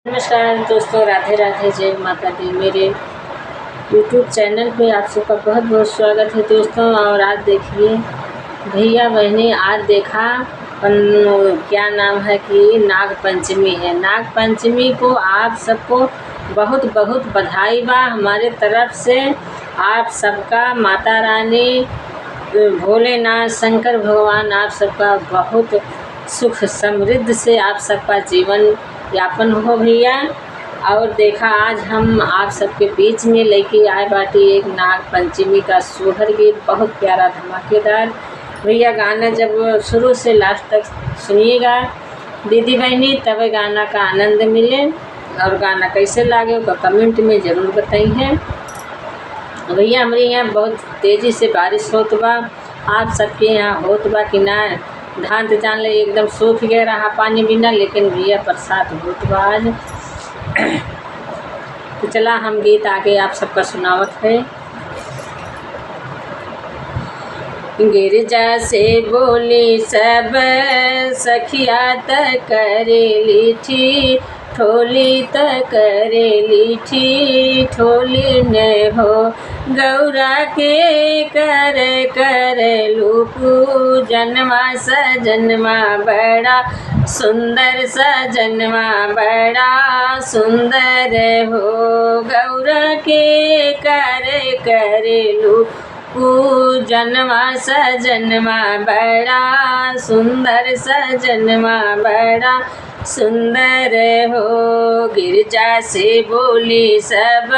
नमस्कार दोस्तों, राधे राधे, जय माता दी। मेरे यूट्यूब चैनल पे आप सबका बहुत बहुत स्वागत है दोस्तों। और आज देखिए भैया बहनी, आज देखा क्या नाम है कि नाग पंचमी है। नाग पंचमी को आप सबको बहुत बहुत बधाई बा हमारे तरफ से। आप सबका माता रानी भोलेनाथ शंकर भगवान आप सबका बहुत सुख समृद्ध से आप सबका जीवन यापन हो भैया। और देखा आज हम आप सबके बीच में लेके आए बाटी एक नाग पंचमी का सोहर गीत, बहुत प्यारा धमाकेदार भैया। गाना जब शुरू से लास्ट तक सुनिएगा दीदी बहनी, तब गाना का आनंद मिले। और गाना कैसे लागे उसका कमेंट में ज़रूर बताइए भैया। हमारे यहाँ बहुत तेज़ी से बारिश होत बा, आप सबके यहाँ होत बा कि ना धान तो जान ले एकदम सूख गया रहा पानी बिना, लेकिन भैया बरसात होत बा आज। तो चला हम गीत आगे आप सबका सुनावत है। गिरजा से बोली सब सखिया त करेली थी ठोली त करेली थी ठोली न हो गौरा के कर लूपू जन्मा सजन्मा बड़ा सुंदर सजन्मा बड़ा सुंदर हो गौरा के कर लूपू जन्मा सजन्मा बड़ा सुंदर सजन्मा बड़ा सुंदर हो। गिरजा से बोली सब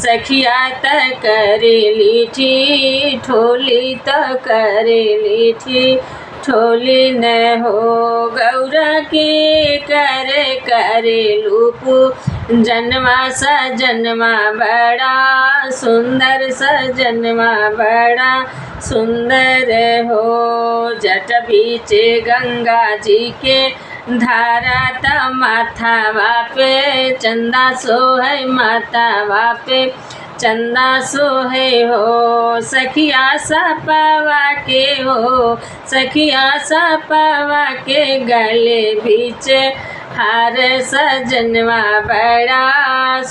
सखिया त करेली थी ठोली त करेली थी ठोली न हो गौरा के कर लूपू जन्मा सजन्मा बड़ा सुंदर सजन्मा बड़ा सुंदर हो। जट बीच गंगा जी के धारा त माथावा पे चंदा सोहे माथावा पे चंदा सोहे हो सखिया सपावा के हो सखिया सपावा के गले बीच हार सजनवा बड़ा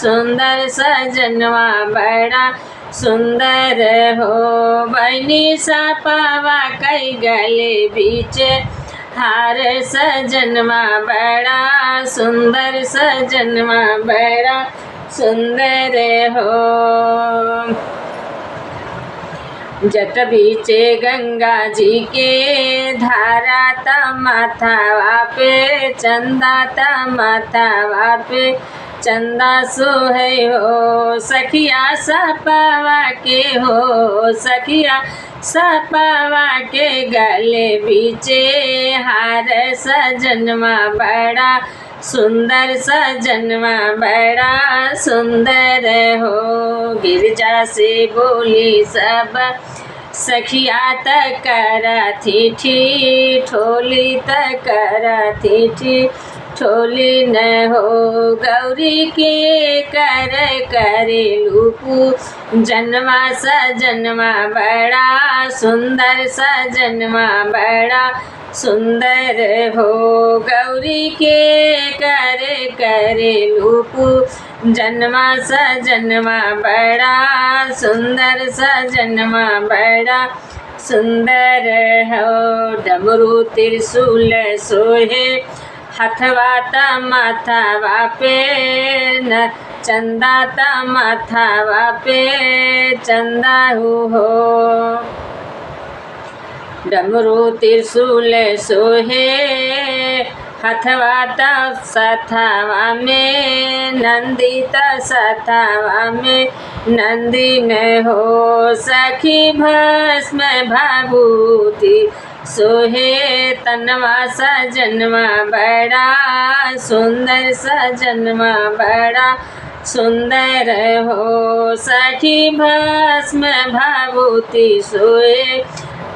सुंदर सजनवा बड़ा सुंदर हो। बनी सपावा कई गले बीच हार सजनवा बड़ा सुंदर सजनवा बड़ा सुंदर हो। जट बीचे गंगा जी के धारा त माथावा पे चंदा त माथावा पे चंदा सोहे हो सखिया सपावा के हो सखिया सपावा के गले बीचे हार सजनवा बड़ा सुंदर सजनवा बड़ा सुंदर हो। गिरजा से बोली सब सखिया त करथी थी ठोली त करथी थी ठोली न हो गौरी के कर लूपू जन्मा सजन्मा बड़ा सुंदर सजन्मा बड़ा सुंदर हो। गौरी के कर लूपू जन्मा सजन्मा बड़ा सुंदर सजन्मा बड़ा सुंदर हो। डमरू त्रिशूल सोहे हथवा त माथावा पे न चंदा त माथावा पे चंदा हो। डमरू त्रिशूल सोहे हथवा त सथवा में नंदी त सथवा में नंदी न हो सखी भस्म भाभूति सोहे तनवा सजनवा बड़ा सुंदर सजनवा बड़ा सुंदर हो सखी भस्म भाभूति सोहे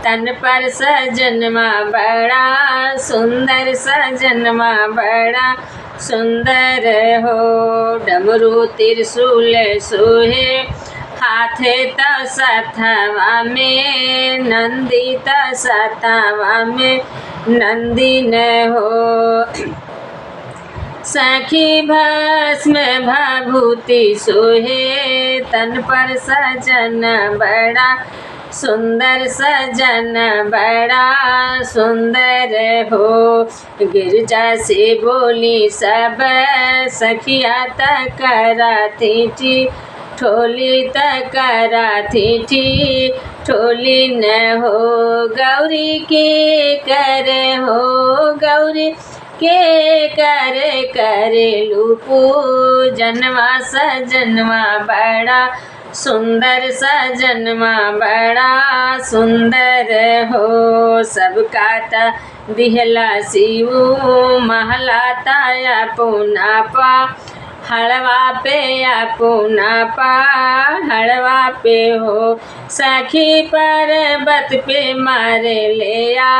तन पर सजनवा बड़ा सुंदर सजनवा बड़ा सुंदर हो। डमरू त्रिशूल सोहे हाथे त सथवा में नंदी त सथवा में नंदी न हो सखी भस्म भभूति सोहे तन पर सजन बड़ा सुंदर सजन बड़ा सुंदर हो। गिरजा से बोली सब सखिया तकरा थी ठोली तकरा थी ठोली न हो। गौरी के कर हो गौरी के करे लूपू जनवा सजनवा बड़ा सुंदर सजनवा बड़ा सुंदर हो। सबका ता दिहला शिव महला ताया पुना पा हड़वा पे पुना पा हड़वा पे हो। सखी पर्वत पे मारे लिया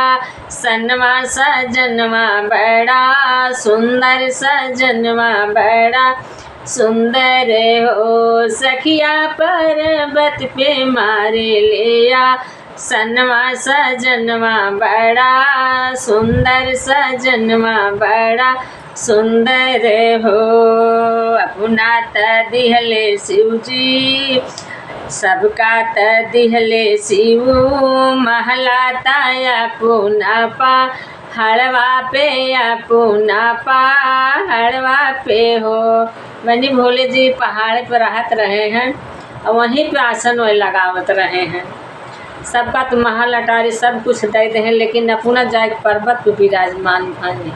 सनवा सजनवा बड़ा सुंदर सजनवा बड़ा सुंदर हो। सखिया पर्वत पे मारे लिया सनवा सजनवा बड़ा सुंदर सजनवा बड़ा सुंदर हो। अपना त दिहले शिवजी सबका त दिहले शिव महला ताया पुना पा हड़वा पे पुना पा हड़वा पे हो। बनी भोले जी पहाड़ पर रहत रहे हैं और वहीं पे आसन वही लगावत रहे हैं। सबका तो महल अटारी सब कुछ देते हैं लेकिन अपना जाए पर्वत पे विराजमान हैं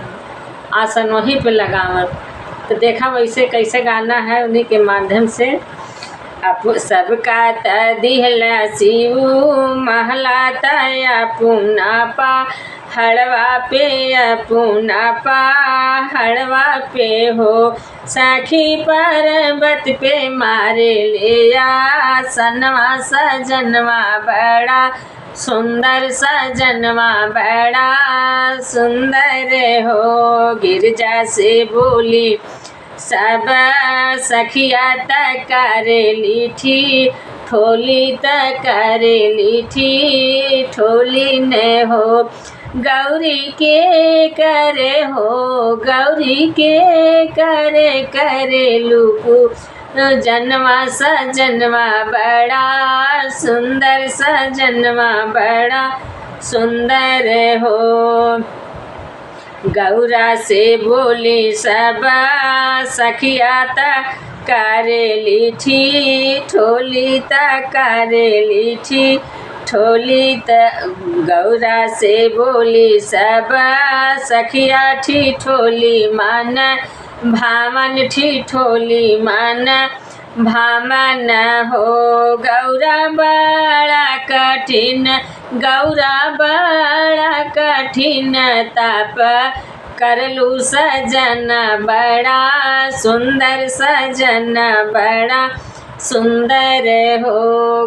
आसन वहीं पे लगावत। तो देखा वैसे कैसे गाना है उन्हीं के माध्यम से। अब सबका त दिहला शिव महला ताया पुना पा हड़वा पे पुना पा हड़वा पे हो। सखी पर्वत पे मारे लिया सनवा सजनवा बड़ा सुंदर सजनवा बड़ा सुंदर हो। गिरजा से बोली सब सखिया तकरेली थी ठोली तकरेली थी ठोली ने हो। गौरी के करे हो गौरी के करे लूपू जनवा सजनवा बड़ा सुंदर सजनवा बड़ा सुंदर हो। गौरा से बोली सब सखिया तकरेली थी ठोली तकरेली थी ठोली गौरा से बोली सब सखिया ठी ठोली मन भावन ठी ठोली मन भामन हो। गौरा बड़ा कठिन गौरा बड़ा कठिन ताप करलू सजन बड़ा सुंदर सजन बड़ा सुंदर हो।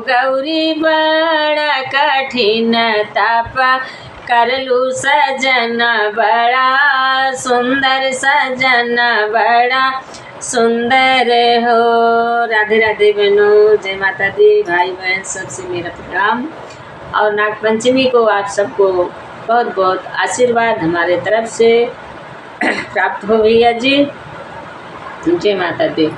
गौरी बड़ा कठिन ताप करलू सजन बड़ा सुंदर सजन बड़ा सुंदर हो। राधे राधे बहनों, जय माता दी। भाई बहन सबसे मेरा प्रणाम और नागपंचमी को आप सबको बहुत बहुत आशीर्वाद हमारे तरफ से प्राप्त हो भैया जी। जय माता दी।